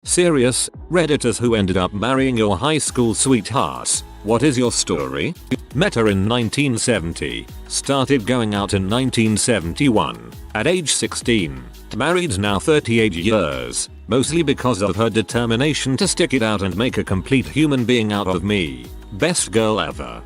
Serious, Redditors who ended up marrying your high school sweethearts. What is your story? Met her in 1970. Started going out in 1971. At age 16. Married now 38 years. Mostly because of her determination to stick it out and make a complete human being out of me. Best girl ever.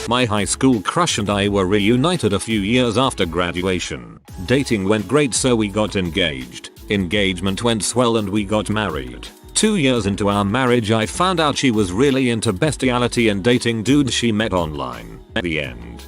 My high school crush and I were reunited a few years after graduation. Dating went great, so we got engaged. Engagement went swell and we got married. 2 years into our marriage I found out she was really into bestiality and dating dudes she met online. At the end,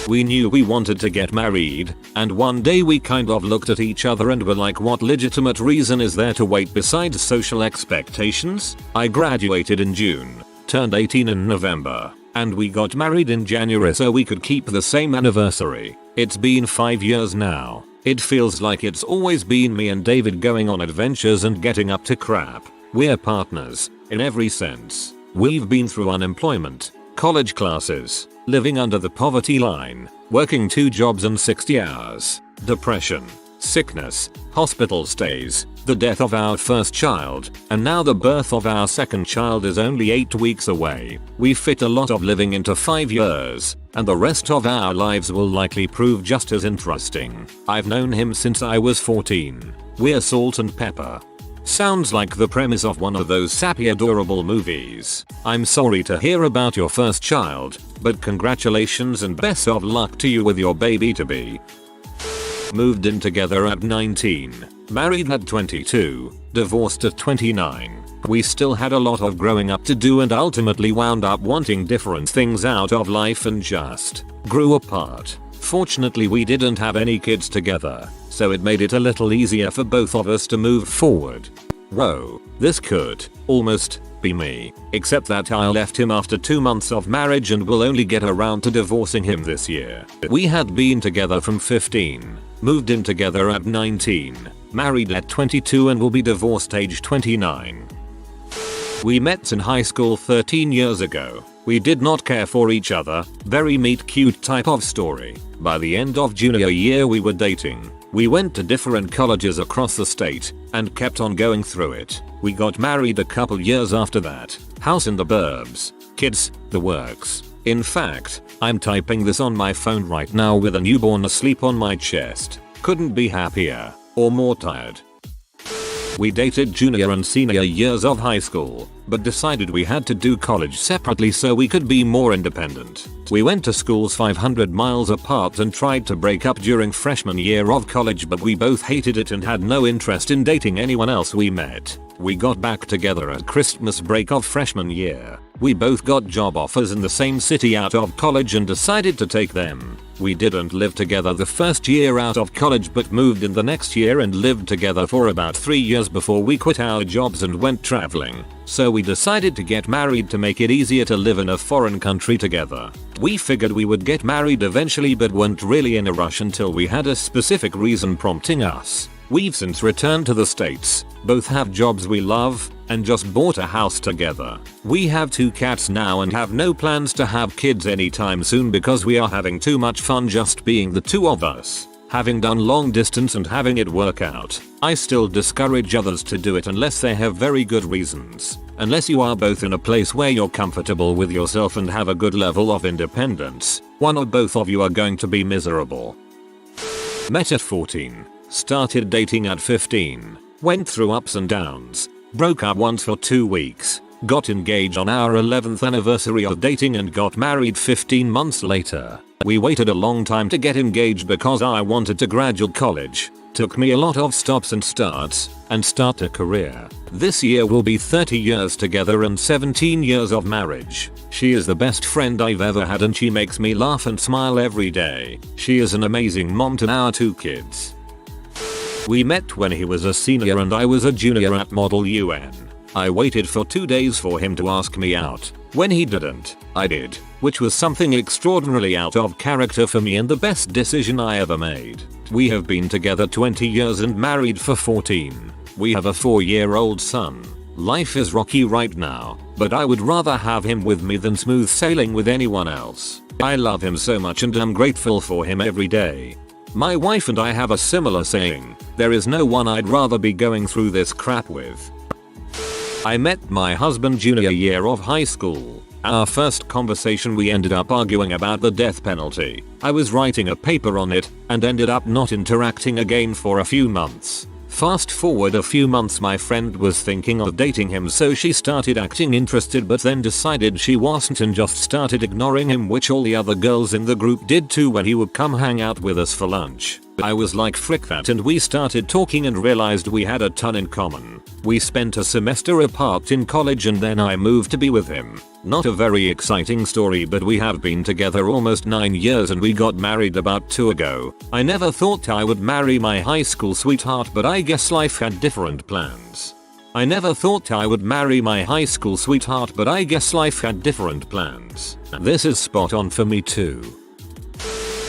we knew we wanted to get married, and one day we kind of looked at each other and were like, what legitimate reason is there to wait besides social expectations? I graduated in June, turned 18 in November, and we got married in January so we could keep the same anniversary. It's been 5 years now. It feels like it's always been me and David going on adventures and getting up to crap. We're partners, in every sense. We've been through unemployment, college classes, living under the poverty line, working 2 jobs and 60 hours, depression, sickness, hospital stays, the death of our first child, and now the birth of our second child is only 8 weeks away. We fit a lot of living into 5 years, and the rest of our lives will likely prove just as interesting. I've known him since I was 14. We're salt and pepper. Sounds like the premise of one of those sappy adorable movies. I'm sorry to hear about your first child, but congratulations and best of luck to you with your baby-to-be. Moved in together at 19, married at 22, divorced at 29. We still had a lot of growing up to do and ultimately wound up wanting different things out of life and just grew apart. Fortunately we didn't have any kids together, so it made it a little easier for both of us to move forward. Whoa, this could almost be me, except that I left him after 2 months of marriage and will only get around to divorcing him this year. We had been together from 15, moved in together at 19, married at 22 and will be divorced age 29. We met in high school 13 years ago. We did not care for each other, very meet cute type of story. By the end of junior year we were dating. We went to different colleges across the state and kept on going through it. We got married a couple years after that. House in the burbs, kids, the works. In fact, I'm typing this on my phone right now with a newborn asleep on my chest. Couldn't be happier or more tired. We dated junior and senior years of high school, but decided we had to do college separately so we could be more independent. We went to schools 500 miles apart and tried to break up during freshman year of college, but we both hated it and had no interest in dating anyone else we met. We got back together at Christmas break of freshman year. We both got job offers in the same city out of college and decided to take them. We didn't live together the first year out of college but moved in the next year and lived together for about 3 years before we quit our jobs and went traveling. So we decided to get married to make it easier to live in a foreign country together. We figured we would get married eventually but weren't really in a rush until we had a specific reason prompting us. We've since returned to the States, both have jobs we love, and just bought a house together. We have 2 cats now and have no plans to have kids anytime soon because we are having too much fun just being the 2 of us. Having done long distance and having it work out, I still discourage others to do it unless they have very good reasons. Unless you are both in a place where you're comfortable with yourself and have a good level of independence, one or both of you are going to be miserable. Met at 14. Started dating at 15. Went through ups and downs. Broke up once for 2 weeks. Got engaged on our 11th anniversary of dating and got married 15 months later. We waited a long time to get engaged because I wanted to graduate college. Took me a lot of stops and starts, and start a career. This year will be 30 years together and 17 years of marriage. She is the best friend I've ever had and she makes me laugh and smile every day. She is an amazing mom to our 2 kids. We met when he was a senior and I was a junior at Model UN. I waited for 2 days for him to ask me out. When he didn't, I did, which was something extraordinarily out of character for me and the best decision I ever made. We have been together 20 years and married for 14. We have a 4-year-old son. Life is rocky right now, but I would rather have him with me than smooth sailing with anyone else. I love him so much and am grateful for him every day. My wife and I have a similar saying, there is no one I'd rather be going through this crap with. I met my husband junior year of high school. Our first conversation we ended up arguing about the death penalty. I was writing a paper on it and ended up not interacting again for a few months. Fast forward a few months, my friend was thinking of dating him, so she started acting interested but then decided she wasn't and just started ignoring him, which all the other girls in the group did too when he would come hang out with us for lunch. I was like frick that, and we started talking and realized we had a ton in common. We spent a semester apart in college and then I moved to be with him. Not a very exciting story, but we have been together almost 9 years and we got married about 2 ago. I never thought I would marry my high school sweetheart, but I guess life had different plans. I never thought I would marry my high school sweetheart, but I guess life had different plans. This is spot on for me too.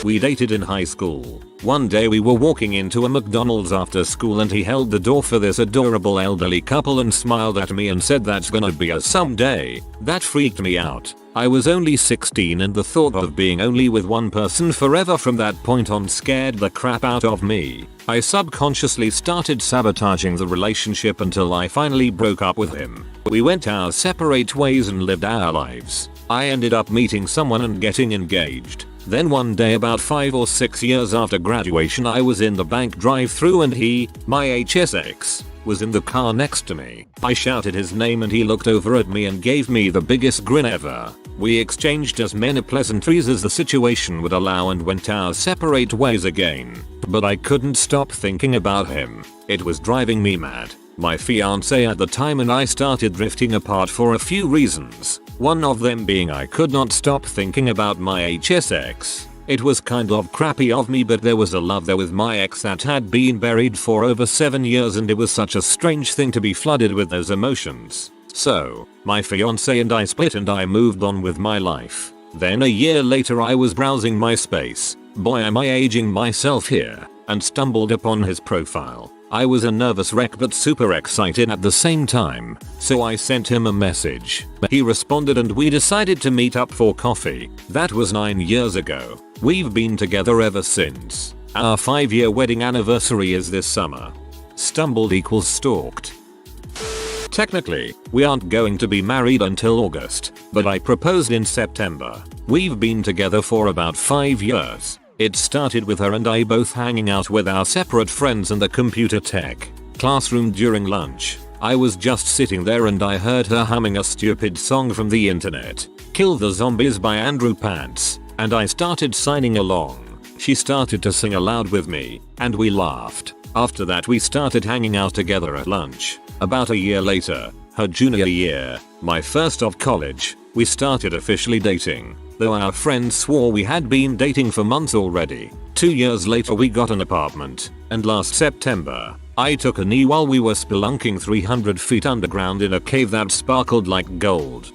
We dated in high school. One day we were walking into a McDonald's after school and he held the door for this adorable elderly couple and smiled at me and said, "That's gonna be us someday." That freaked me out. I was only 16 and the thought of being only with one person forever from that point on scared the crap out of me. I subconsciously started sabotaging the relationship until I finally broke up with him. We went our separate ways and lived our lives. I ended up meeting someone and getting engaged. Then one day about 5 or 6 years after graduation, I was in the bank drive-thru and he, my HSX, was in the car next to me. I shouted his name and he looked over at me and gave me the biggest grin ever. We exchanged as many pleasantries as the situation would allow and went our separate ways again. But I couldn't stop thinking about him. It was driving me mad. My fiance at the time and I started drifting apart for a few reasons. One of them being I could not stop thinking about my HSX. It was kind of crappy of me, but there was a love there with my ex that had been buried for over 7 years and it was such a strange thing to be flooded with those emotions. So, my fiance and I split and I moved on with my life. Then a year later I was browsing MySpace, boy am I aging myself here, and stumbled upon his profile. I was a nervous wreck but super excited at the same time, so I sent him a message. He responded and we decided to meet up for coffee. That was 9 years ago. We've been together ever since. Our 5-year wedding anniversary is this summer. Stumbled equals stalked. Technically, we aren't going to be married until August, but I proposed in September. We've been together for about 5 years. It started with her and I both hanging out with our separate friends in the computer tech classroom during lunch. I was just sitting there and I heard her humming a stupid song from the internet, "Kill the Zombies" by Andrew Pants, and I started signing along. She started to sing aloud with me, and we laughed. After that we started hanging out together at lunch. About a year later, her junior year, my first of college, we started officially dating. Though our friends swore we had been dating for months already. 2 years later we got an apartment, and last September, I took a knee while we were spelunking 300 feet underground in a cave that sparkled like gold.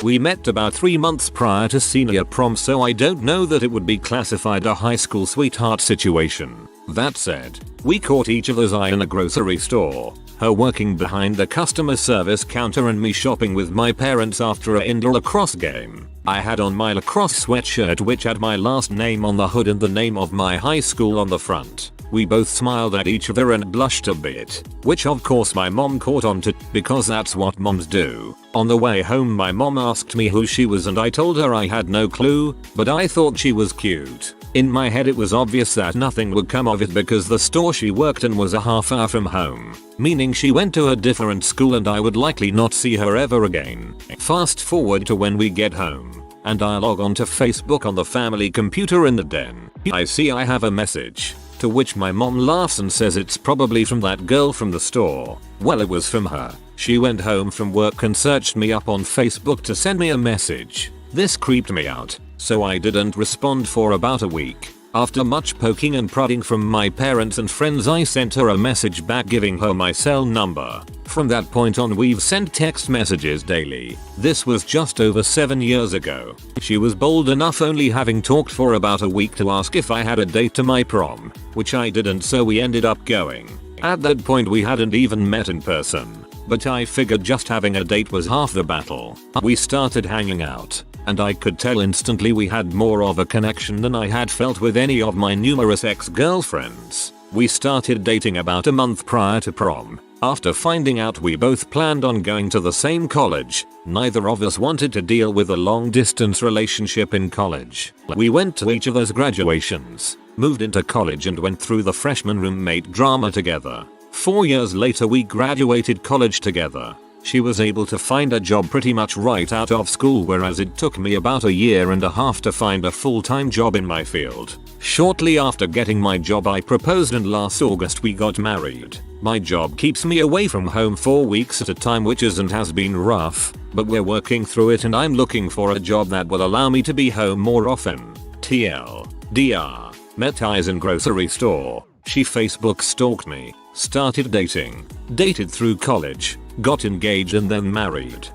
We met about 3 months prior to senior prom, so I don't know that it would be classified a high school sweetheart situation. That said, we caught each other's eye in a grocery store. Her working behind the customer service counter and me shopping with my parents after a indoor lacrosse game. I had on my lacrosse sweatshirt which had my last name on the hood and the name of my high school on the front. We both smiled at each other and blushed a bit, which of course my mom caught on to, because that's what moms do. On the way home my mom asked me who she was and I told her I had no clue, but I thought she was cute. In my head it was obvious that nothing would come of it because the store she worked in was a half hour from home, meaning she went to a different school and I would likely not see her ever again. Fast forward to when we get home, and I log on to Facebook on the family computer in the den. I see I have a message, to which my mom laughs and says it's probably from that girl from the store. Well, it was from her. She went home from work and searched me up on Facebook to send me a message. This creeped me out, so I didn't respond for about a week. After much poking and prodding from my parents and friends, I sent her a message back giving her my cell number. From that point on we've sent text messages daily. This was just over 7 years ago. She was bold enough, only having talked for about a week, to ask if I had a date to my prom, which I didn't, so we ended up going. At that point we hadn't even met in person. but I figured just having a date was half the battle. We started hanging out, and I could tell instantly we had more of a connection than I had felt with any of my numerous ex-girlfriends. We started dating about a month prior to prom. After finding out we both planned on going to the same college, neither of us wanted to deal with a long-distance relationship in college. We went to each other's graduations, moved into college and went through the freshman roommate drama together. 4 years later we graduated college together. She was able to find a job pretty much right out of school, whereas it took me about 1.5 years to find a full-time job in my field. Shortly after getting my job I proposed and last August we got married. My job keeps me away from home 4 weeks at a time, which has been rough, but we're working through it and I'm looking for a job that will allow me to be home more often. TLDR. Met eyes in grocery store. She Facebook stalked me. Started dating. Dated through college. Got engaged and then married.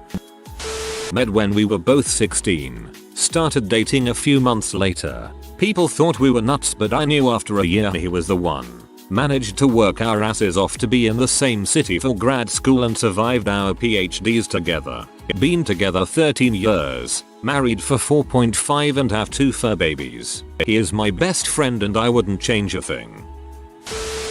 Met when we were both 16. Started dating a few months later. People thought we were nuts, but I knew after a year he was the one. Managed to work our asses off to be in the same city for grad school and survived our PhDs together. Been together 13 years. Married for 4.5 and have 2 fur babies. He is my best friend and I wouldn't change a thing.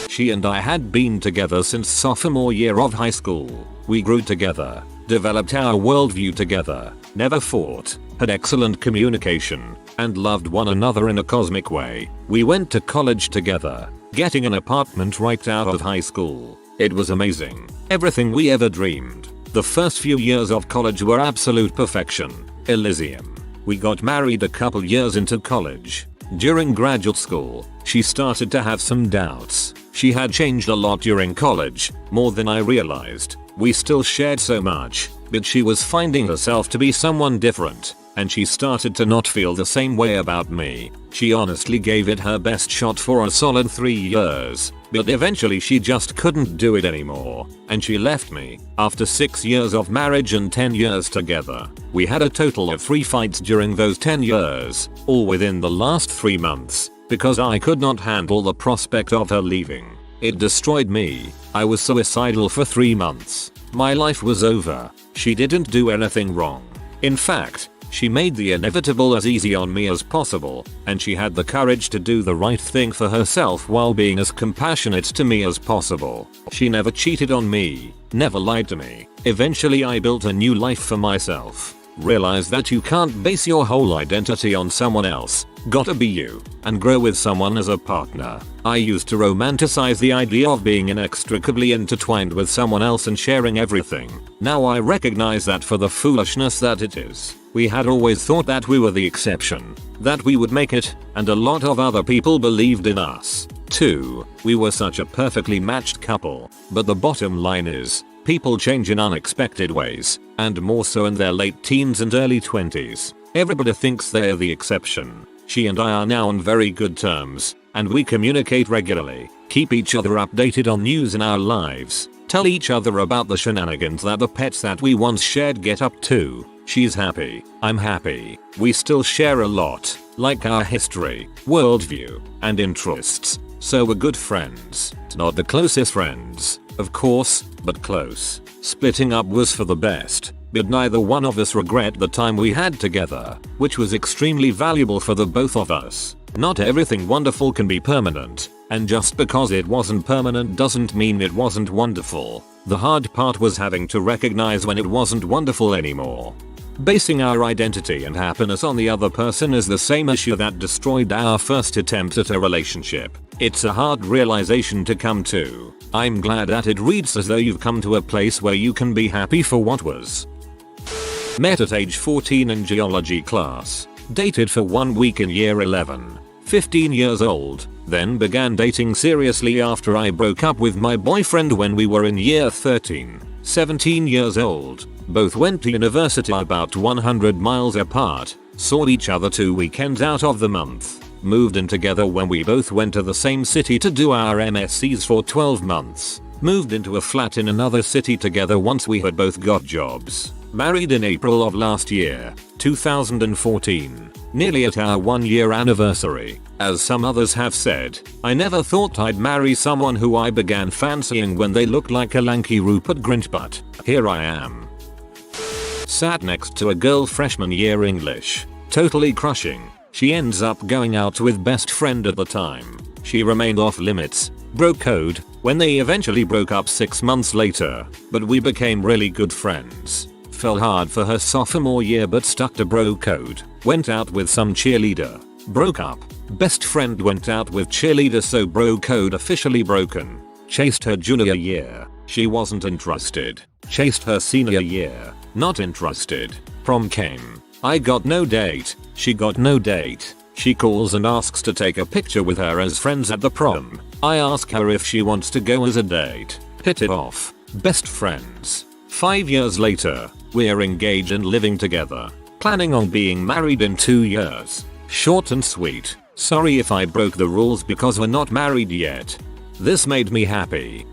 She and I had been together since sophomore year of high school. We grew together, developed our worldview together, never fought, had excellent communication, and loved one another in a cosmic way. We went to college together, getting an apartment right out of high school. It was amazing. Everything we ever dreamed. The first few years of college were absolute perfection. Elysium. We got married a couple years into college. During graduate school, she started to have some doubts. She had changed a lot during college, more than I realized. We still shared so much, but she was finding herself to be someone different, and she started to not feel the same way about me. She honestly gave it her best shot for a solid 3 years, but eventually she just couldn't do it anymore, and she left me. After 6 years of marriage and 10 years together, we had a total of 3 fights during those 10 years, all within the last 3 months, because I could not handle the prospect of her leaving. It destroyed me. I was suicidal for 3 months. My life was over. She didn't do anything wrong. In fact, she made the inevitable as easy on me as possible, and she had the courage to do the right thing for herself while being as compassionate to me as possible. She never cheated on me, never lied to me. Eventually I built a new life for myself. Realized that you can't base your whole identity on someone else. Gotta be you, and grow with someone as a partner. I used to romanticize the idea of being inextricably intertwined with someone else and sharing everything. Now I recognize that for the foolishness that it is. We had always thought that we were the exception, that we would make it, and a lot of other people believed in us, too. We were such a perfectly matched couple, but the bottom line is, people change in unexpected ways, and more so in their late teens and early 20s. Everybody thinks they're the exception. She and I are now on very good terms, and we communicate regularly, keep each other updated on news in our lives, tell each other about the shenanigans that the pets that we once shared get up to. She's happy, I'm happy. We still share a lot, like our history, worldview, and interests, so we're good friends. Not the closest friends, of course, but close. Splitting up was for the best, but neither one of us regret the time we had together, which was extremely valuable for the both of us. Not everything wonderful can be permanent, and just because it wasn't permanent doesn't mean it wasn't wonderful. The hard part was having to recognize when it wasn't wonderful anymore. Basing our identity and happiness on the other person is the same issue that destroyed our first attempt at a relationship. It's a hard realization to come to. I'm glad that it reads as though you've come to a place where you can be happy for what was. Met at age 14 in geology class. Dated for 1 week in year 11. 15 years old. Then began dating seriously after I broke up with my boyfriend when we were in year 13. 17 years old. Both went to university about 100 miles apart. Saw each other 2 weekends out of the month. Moved in together when we both went to the same city to do our MSCs for 12 months. Moved into a flat in another city together once we had both got jobs. Married in April of last year, 2014. Nearly at our 1-year anniversary. As some others have said, I never thought I'd marry someone who I began fancying when they looked like a lanky Rupert Grint, but here I am. Sat next to a girl freshman year English. Totally crushing. She ends up going out with best friend at the time. She remained off limits. Bro code, when they eventually broke up 6 months later, but we became really good friends. Fell hard for her sophomore year but stuck to bro code. Went out with some cheerleader. Broke up. Best friend went out with cheerleader, so bro code officially broken. Chased her junior year. She wasn't interested. Chased her senior year. Not interested. Prom came. I got no date. She got no date. She calls and asks to take a picture with her as friends at the prom. I ask her if she wants to go as a date. Hit it off. Best friends. 5 years later, we're engaged and living together. Planning on being married in 2 years. Short and sweet. Sorry if I broke the rules because we're not married yet. This made me happy.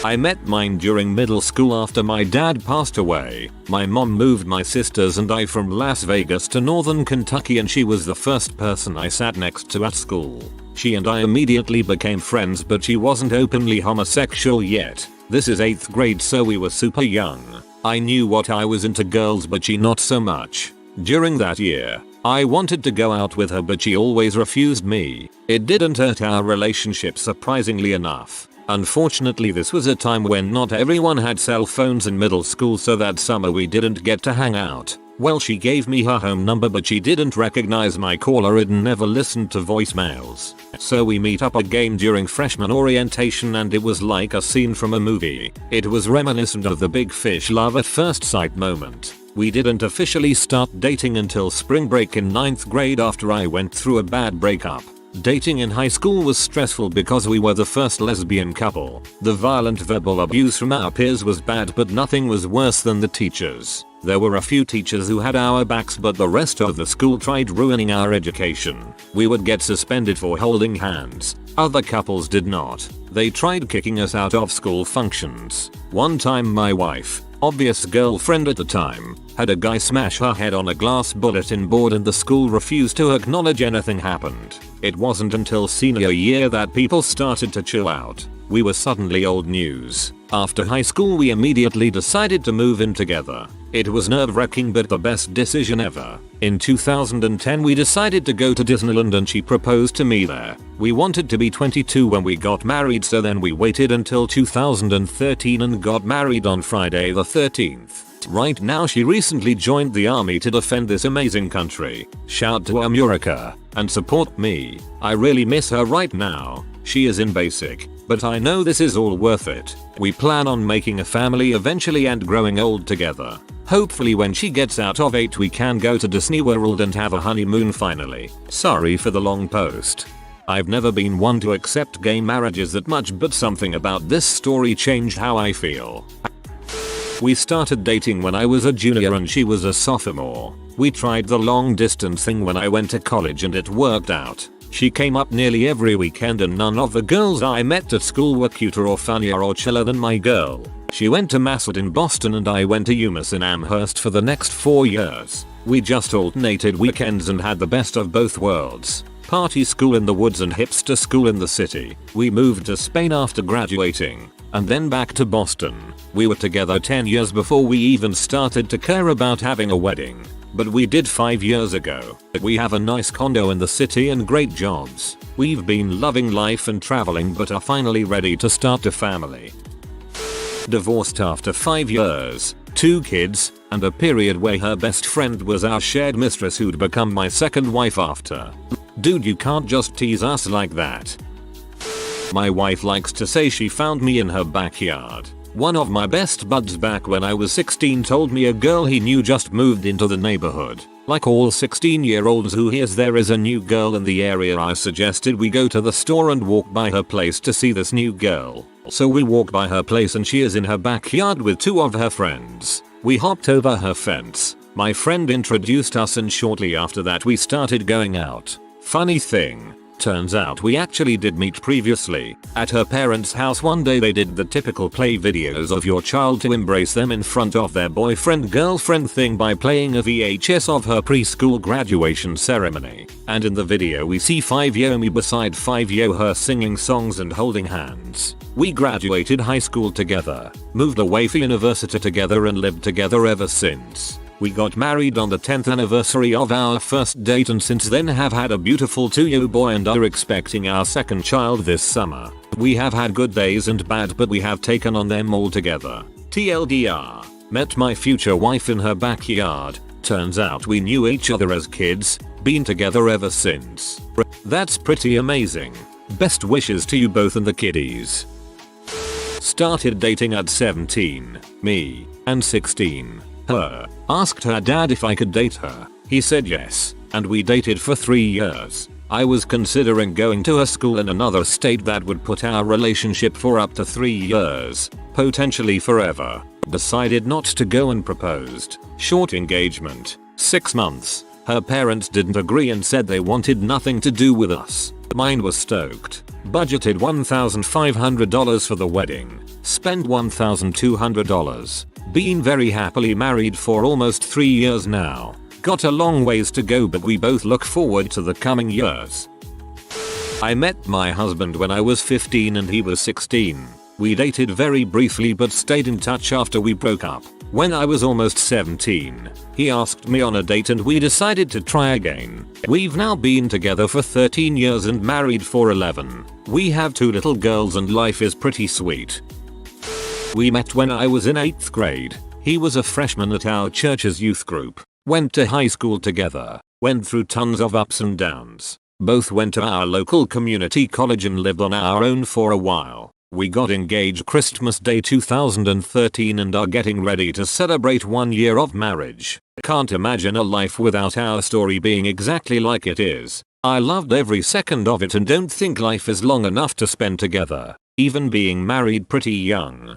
I met mine during middle school after my dad passed away. My mom moved my sisters and I from Las Vegas to Northern Kentucky, and she was the first person I sat next to at school. She and I immediately became friends, but she wasn't openly homosexual yet. This is 8th grade, so we were super young. I knew what I was into, girls, but she not so much. During that year, I wanted to go out with her, but she always refused me. It didn't hurt our relationship, surprisingly enough. Unfortunately, this was a time when not everyone had cell phones in middle school, so that summer we didn't get to hang out. Well, she gave me her home number, but she didn't recognize my caller and never listened to voicemails. So we meet up a game during freshman orientation, and it was like a scene from a movie. It was reminiscent of the big fish love at first sight moment. We didn't officially start dating until spring break in 9th grade after I went through a bad breakup. Dating in high school was stressful because we were the first lesbian couple. The violent verbal abuse from our peers was bad, but nothing was worse than the teachers. There were a few teachers who had our backs, but the rest of the school tried ruining our education. We would get suspended for holding hands. Other couples did not. They tried kicking us out of school functions. One time my wife, obvious girlfriend at the time, had a guy smash her head on a glass bulletin board, and the school refused to acknowledge anything happened. It wasn't until senior year that people started to chill out. We were suddenly old news. After high school we immediately decided to move in together. It was nerve-wracking but the best decision ever. In 2010 we decided to go to Disneyland and she proposed to me there. We wanted to be 22 when we got married, so then we waited until 2013 and got married on Friday the 13th. Right now she recently joined the army to defend this amazing country. Shout to America and support me. I really miss her right now. She is in basic, but I know this is all worth it. We plan on making a family eventually and growing old together. Hopefully when she gets out of 8 we can go to Disney World and have a honeymoon finally. Sorry for the long post. I've never been one to accept gay marriages that much, but something about this story changed how I feel. We started dating when I was a junior and she was a sophomore. We tried the long distance thing when I went to college and it worked out. She came up nearly every weekend and none of the girls I met at school were cuter or funnier or chiller than my girl. She went to Massett in Boston and I went to UMass in Amherst for the next 4 years. We just alternated weekends and had the best of both worlds. Party school in the woods and hipster school in the city. We moved to Spain after graduating, and then back to Boston. We were together 10 years before we even started to care about having a wedding. But we did 5 years ago. We have a nice condo in the city and great jobs. We've been loving life and traveling but are finally ready to start a family. Divorced after 5 years, 2 kids, and a period where her best friend was our shared mistress who'd become my second wife after. Dude, you can't just tease us like that. My wife likes to say she found me in her backyard. One of my best buds back when I was 16 told me a girl he knew just moved into the neighborhood. Like all 16-year-olds who hears there is a new girl in the area, I suggested we go to the store and walk by her place to see this new girl. So we walk by her place and she is in her backyard with 2 of her friends. We hopped over her fence. My friend introduced us and shortly after that we started going out. Funny thing, Turns out we actually did meet previously. At her parents' house one day they did the typical play videos of your child to embrace them in front of their boyfriend girlfriend thing by playing a VHS of her preschool graduation ceremony. And in the video we see 5-year me beside 5-year her singing songs and holding hands. We graduated high school together, moved away for university together and lived together ever since. We got married on the 10th anniversary of our first date and since then have had a beautiful 2-year boy and are expecting our second child this summer. We have had good days and bad but we have taken on them all together. TLDR. Met my future wife in her backyard. Turns out we knew each other as kids, been together ever since. That's pretty amazing. Best wishes to you both and the kiddies. Started dating at 17, me, and 16. Her. Asked her dad if I could date her. He said yes, and we dated for 3 years. I was considering going to a school in another state that would put our relationship for up to 3 years, potentially forever. Decided not to go and proposed. Short engagement, 6 months. Her parents didn't agree and said they wanted nothing to do with us. Mine was stoked. Budgeted $1,500 for the wedding. Spent $1,200. Been very happily married for almost 3 years now. Got a long ways to go but we both look forward to the coming years. I met my husband when I was 15 and he was 16. We dated very briefly but stayed in touch after we broke up. When I was almost 17, he asked me on a date and we decided to try again. We've now been together for 13 years and married for 11. We have 2 little girls and life is pretty sweet. We met when I was in 8th grade. He was a freshman at our church's youth group. Went to high school together. Went through tons of ups and downs. Both went to our local community college and lived on our own for a while. We got engaged Christmas Day 2013 and are getting ready to celebrate 1 year of marriage. Can't imagine a life without our story being exactly like it is. I loved every second of it and don't think life is long enough to spend together, even being married pretty young.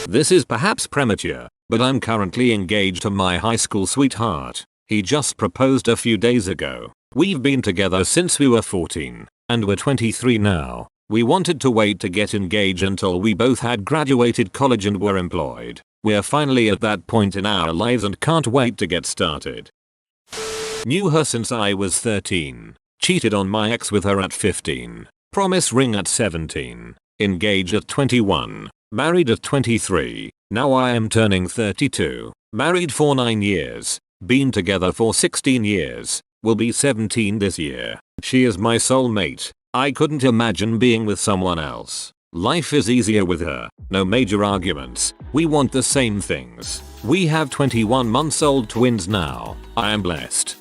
This is perhaps premature, but I'm currently engaged to my high school sweetheart. He just proposed a few days ago. We've been together since we were 14, and we're 23 now. We wanted to wait to get engaged until we both had graduated college and were employed. We're finally at that point in our lives and can't wait to get started. Knew her since I was 13. Cheated on my ex with her at 15. Promise ring at 17. Engaged at 21. Married at 23. Now I am turning 32. Married for 9 years. Been together for 16 years. Will be 17 this year. She is my soulmate. I couldn't imagine being with someone else. Life is easier with her. No major arguments. We want the same things. We have 21-month-old twins now. I am blessed.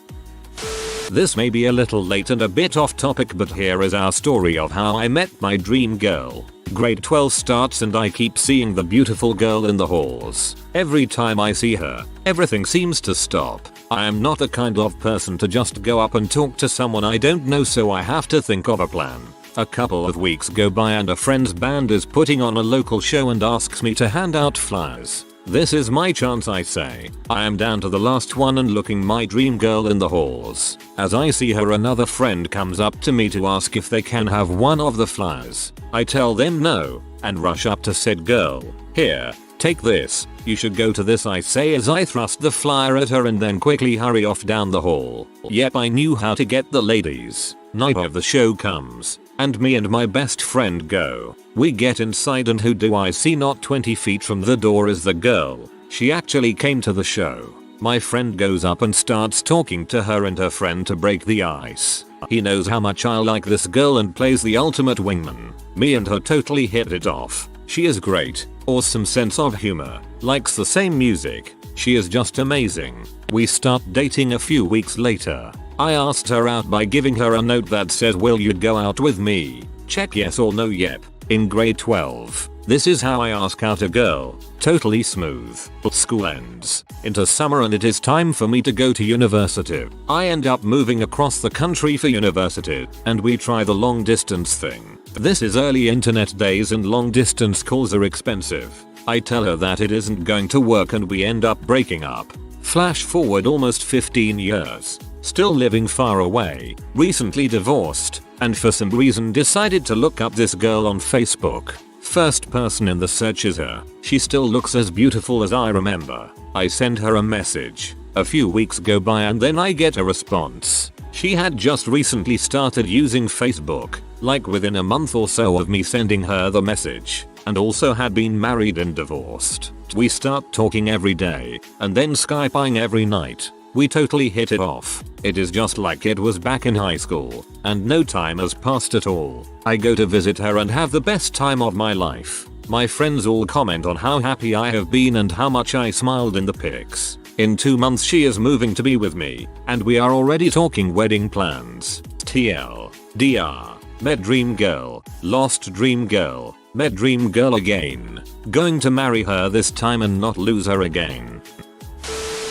This may be a little late and a bit off topic but here is our story of how I met my dream girl. Grade 12 starts and I keep seeing the beautiful girl in the halls. Every time I see her, everything seems to stop. I am not the kind of person to just go up and talk to someone I don't know so I have to think of a plan. A couple of weeks go by and a friend's band is putting on a local show and asks me to hand out flyers. This is my chance I say. I am down to the last one and looking my dream girl in the halls. As I see her another friend comes up to me to ask if they can have one of the flyers. I tell them no, and rush up to said girl. Here, take this, you should go to this I say as I thrust the flyer at her and then quickly hurry off down the hall. Yep, I knew how to get the ladies. Night of the show comes, and me and my best friend go. We get inside and who do I see not 20 feet from the door is the girl. She actually came to the show. My friend goes up and starts talking to her and her friend to break the ice. He knows how much I like this girl and plays the ultimate wingman. Me and her totally hit it off. She is great, awesome sense of humor, likes the same music. She is just amazing. We start dating a few weeks later. I asked her out by giving her a note that says will you go out with me? Check yes or no yep. In grade 12. This is how I ask out a girl. Totally smooth. School ends. Into summer and it is time for me to go to university. I end up moving across the country for university and we try the long distance thing. This is early internet days and long distance calls are expensive. I tell her that it isn't going to work and we end up breaking up. Flash forward almost 15 years. still living far away, recently divorced, and for some reason decided to look up this girl on Facebook. First person in the search is her. She still looks as beautiful as I remember. I send her a message. A few weeks go by and then I get a response. She had just recently started using Facebook, like within a month or so of me sending her the message, and also had been married and divorced. We start talking every day, and then Skyping every night. We totally hit it off. It is just like it was back in high school, and no time has passed at all. I go to visit her and have the best time of my life. My friends all comment on how happy I have been and how much I smiled in the pics. In 2 months she is moving to be with me, and we are already talking wedding plans. TL. DR. Met dream girl. Lost dream girl. Met dream girl again. Going to marry her this time and not lose her again.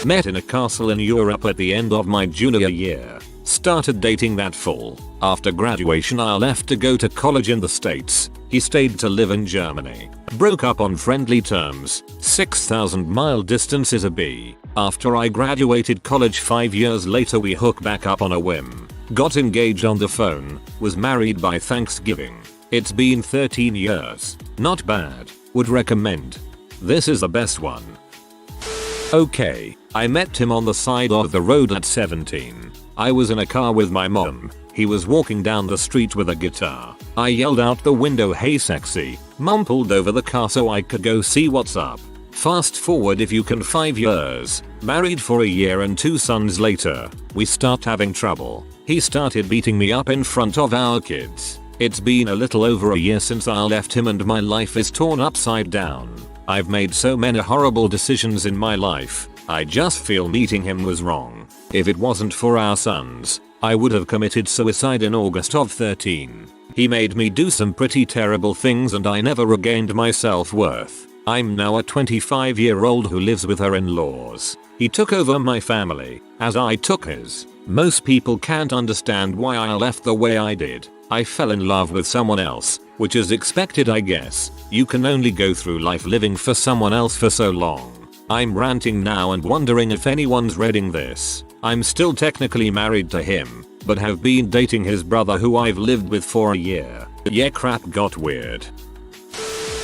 Met in a castle in Europe at the end of my junior year. Started dating that fall. After graduation I left to go to college in the States. He stayed to live in Germany. Broke up on friendly terms. 6,000 mile distance is a B. After I graduated college 5 years later we hook back up on a whim. Got engaged on the phone. Was married by Thanksgiving. It's been 13 years. Not bad. Would recommend. This is the best one. Okay, I met him on the side of the road at 17. I was in a car with my mom. He was walking down the street with a guitar. I yelled out the window, "Hey sexy." Mom pulled over the car so I could go see what's up. Fast forward if you can 5 years. Married for a year and 2 sons later, we start having trouble. He started beating me up in front of our kids. It's been a little over a year since I left him and my life is torn upside down. I've made so many horrible decisions in my life. I just feel meeting him was wrong. If it wasn't for our sons, I would have committed suicide in August of 13. He made me do some pretty terrible things and I never regained my self-worth. I'm now a 25-year-old who lives with her in-laws. He took over my family, as I took his. Most people can't understand why I left the way I did. I fell in love with someone else, which is expected I guess. You can only go through life living for someone else for so long. I'm ranting now and wondering if anyone's reading this. I'm still technically married to him, but have been dating his brother who I've lived with for a year. Yeah, crap got weird.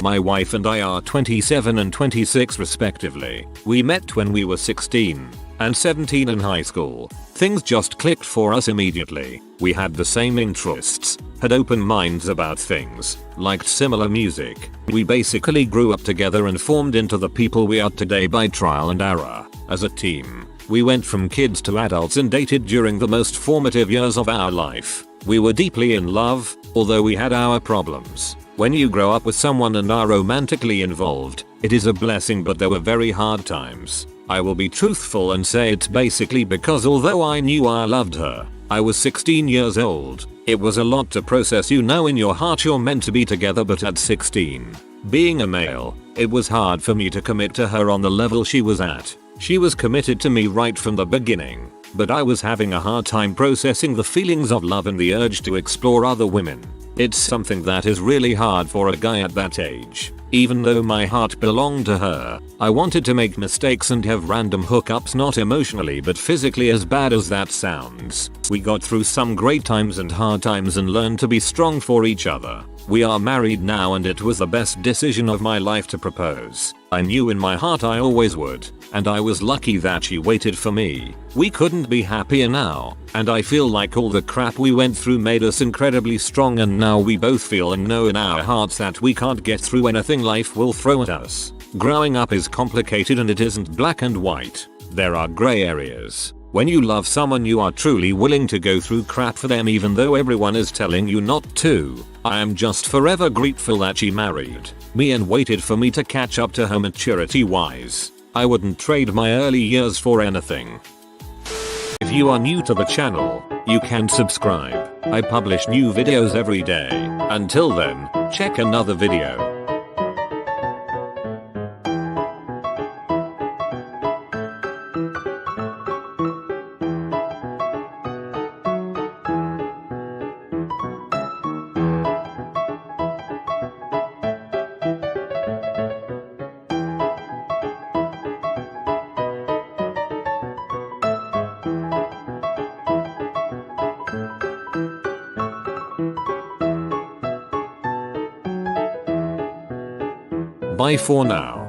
My wife and I are 27 and 26 respectively. We met when we were 16 and 17 in high school. Things just clicked for us immediately. We had the same interests, had open minds about things, liked similar music. We basically grew up together and formed into the people we are today by trial and error. As a team, we went from kids to adults and dated during the most formative years of our life. We were deeply in love, although we had our problems. When you grow up with someone and are romantically involved, it is a blessing, but there were very hard times. I will be truthful and say it's basically because although I knew I loved her, I was 16 years old. It was a lot to process. You know in your heart you're meant to be together, but at 16, being a male, it was hard for me to commit to her on the level she was at. She was committed to me right from the beginning, but I was having a hard time processing the feelings of love and the urge to explore other women. It's something that is really hard for a guy at that age. Even though my heart belonged to her, I wanted to make mistakes and have random hookups, not emotionally but physically, as bad as that sounds. We got through some great times and hard times and learned to be strong for each other. We are married now and it was the best decision of my life to propose. I knew in my heart I always would, and I was lucky that she waited for me. We couldn't be happier now, and I feel like all the crap we went through made us incredibly strong, and now we both feel and know in our hearts that we can't get through anything life will throw at us. Growing up is complicated and it isn't black and white. There are gray areas. When you love someone you are truly willing to go through crap for them even though everyone is telling you not to. I am just forever grateful that she married me and waited for me to catch up to her maturity wise. I wouldn't trade my early years for anything. If you are new to the channel, you can subscribe. I publish new videos every day. Until then, check another video. Bye for now.